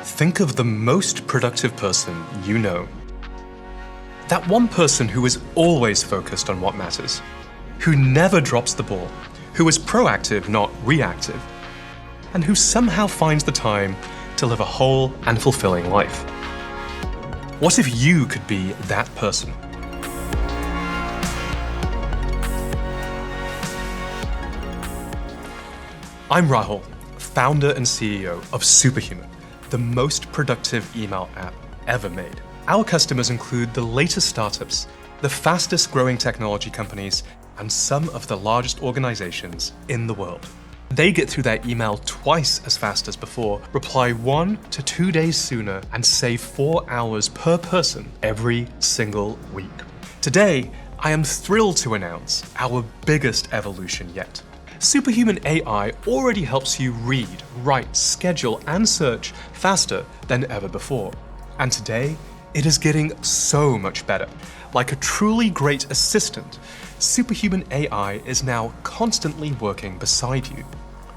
Think of the most productive person you know. That one person who is always focused on what matters, who never drops the ball, who is proactive, not reactive, and who somehow finds the time to live a whole and fulfilling life. What if you could be that person? I'm Rahul, founder and CEO of Superhuman, the most productive email app ever made. Our customers include the latest startups, the fastest growing technology companies, and some of the largest organizations in the world. They get through their email twice as fast as before, reply 1 to 2 days sooner, and save 4 hours per person every single week. Today, I am thrilled to announce our biggest evolution yet. Superhuman AI already helps you read, write, schedule, and search faster than ever before. And today, it is getting so much better. Like a truly great assistant, Superhuman AI is now constantly working beside you,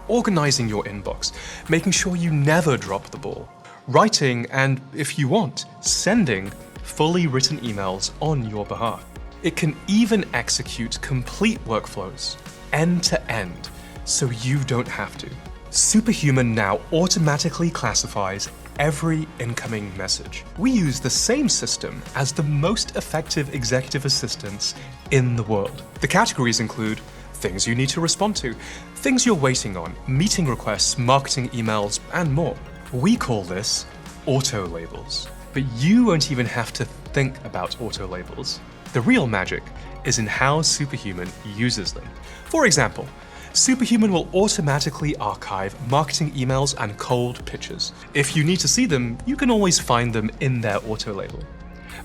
organizing your inbox, making sure you never drop the ball, writing and, if you want, sending fully written emails on your behalf. It can even execute complete workflows, end to end, so you don't have to. Superhuman now automatically classifies every incoming message. We use the same system as the most effective executive assistants in the world. The categories include things you need to respond to, things you're waiting on, meeting requests, marketing emails, and more. We call this auto labels. But you won't even have to think about auto labels. The real magic is in how Superhuman uses them. For example, Superhuman will automatically archive marketing emails and cold pitches. If you need to see them, you can always find them in their auto label.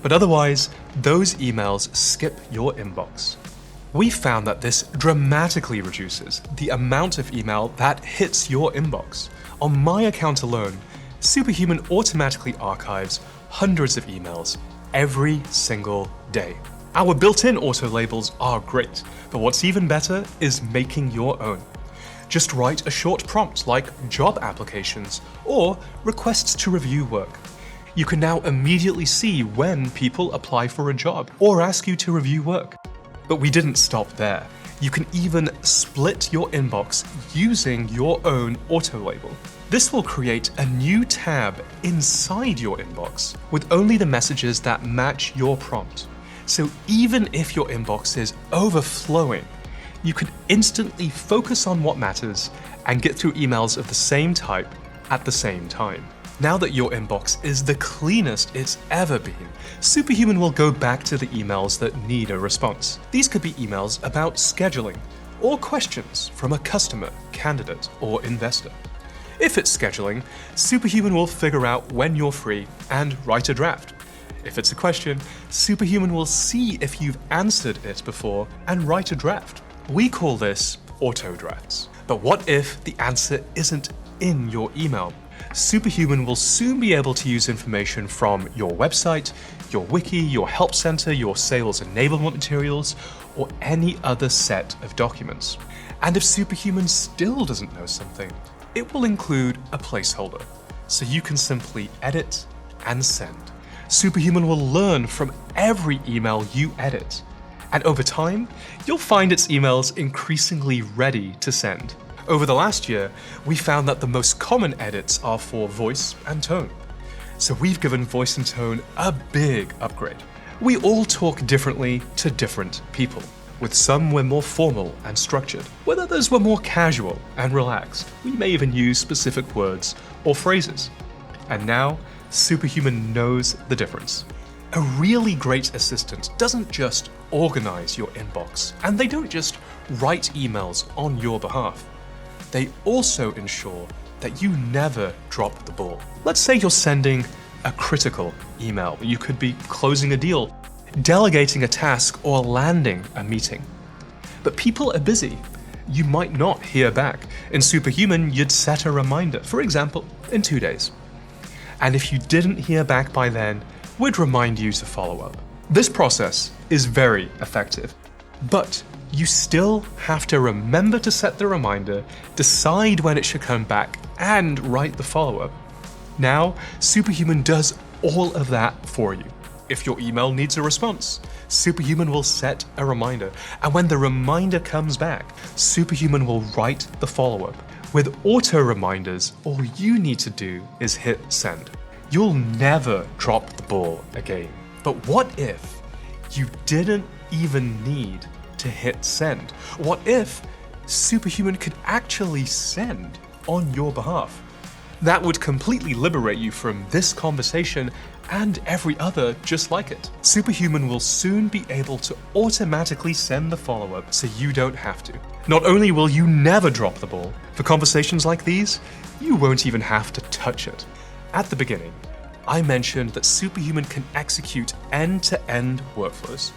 But otherwise, those emails skip your inbox. We found that this dramatically reduces the amount of email that hits your inbox. On my account alone, Superhuman automatically archives hundreds of emails every single day. Our built-in auto labels are great, but what's even better is making your own. Just write a short prompt like job applications or requests to review work. You can now immediately see when people apply for a job or ask you to review work. But we didn't stop there. You can even split your inbox using your own auto label. This will create a new tab inside your inbox with only the messages that match your prompt. So even if your inbox is overflowing, you can instantly focus on what matters and get through emails of the same type at the same time. Now that your inbox is the cleanest it's ever been, Superhuman will go back to the emails that need a response. These could be emails about scheduling or questions from a customer, candidate, or investor. If it's scheduling, Superhuman will figure out when you're free and write a draft. If it's a question, Superhuman will see if you've answered it before and write a draft. We call this auto drafts. But what if the answer isn't in your email? Superhuman will soon be able to use information from your website, your wiki, your help center, your sales enablement materials, or any other set of documents. And if Superhuman still doesn't know something, it will include a placeholder, so you can simply edit and send. Superhuman will learn from every email you edit, and over time, you'll find its emails increasingly ready to send. Over the last year, we found that the most common edits are for voice and tone. So we've given voice and tone a big upgrade. We all talk differently to different people. With some, we're more formal and structured. With others, we're more casual and relaxed. We may even use specific words or phrases. And now, Superhuman knows the difference. A really great assistant doesn't just organize your inbox, and they don't just write emails on your behalf. They also ensure that you never drop the ball. Let's say you're sending a critical email. You could be closing a deal, delegating a task, or landing a meeting. But people are busy. You might not hear back. In Superhuman, you'd set a reminder, for example, in 2 days. And if you didn't hear back by then, we'd remind you to follow up. This process is very effective, but you still have to remember to set the reminder, decide when it should come back, and write the follow-up. Now, Superhuman does all of that for you. If your email needs a response, Superhuman will set a reminder, and when the reminder comes back, Superhuman will write the follow-up. With auto reminders, all you need to do is hit send. You'll never drop the ball again. But what if you didn't even need to hit send? What if Superhuman could actually send on your behalf? That would completely liberate you from this conversation and every other just like it. Superhuman will soon be able to automatically send the follow-up so you don't have to. Not only will you never drop the ball, for conversations like these, you won't even have to touch it. At the beginning, I mentioned that Superhuman can execute end-to-end workflows.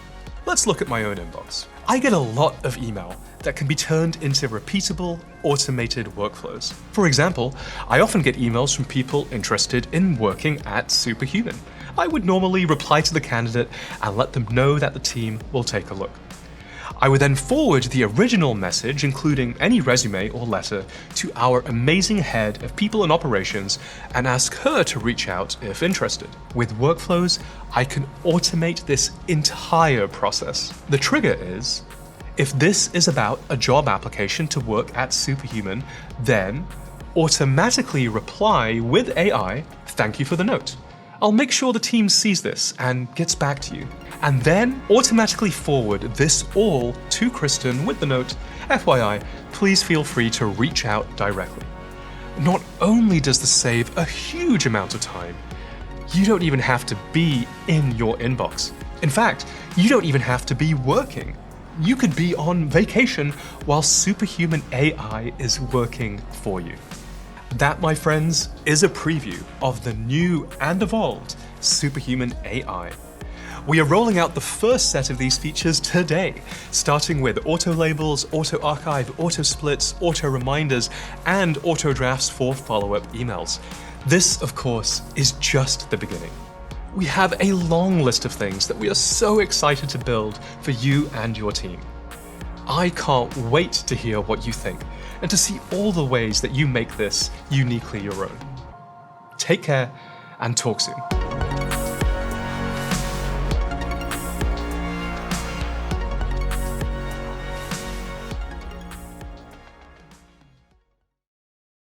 Let's look at my own inbox. I get a lot of email that can be turned into repeatable, automated workflows. For example, I often get emails from people interested in working at Superhuman. I would normally reply to the candidate and let them know that the team will take a look. I would then forward the original message, including any resume or letter, to our amazing head of people and operations and ask her to reach out if interested. With workflows, I can automate this entire process. The trigger is, if this is about a job application to work at Superhuman, then automatically reply with AI, "Thank you for the note. I'll make sure the team sees this and gets back to you." And then automatically forward this all to Kristen with the note, "FYI, please feel free to reach out directly." Not only does this save a huge amount of time, you don't even have to be in your inbox. In fact, you don't even have to be working. You could be on vacation while Superhuman AI is working for you. That, my friends, is a preview of the new and evolved Superhuman AI. We are rolling out the first set of these features today, starting with auto labels, auto archive, auto splits, auto reminders, and auto drafts for follow-up emails. This, of course, is just the beginning. We have a long list of things that we are so excited to build for you and your team. I can't wait to hear what you think and to see all the ways that you make this uniquely your own. Take care and talk soon.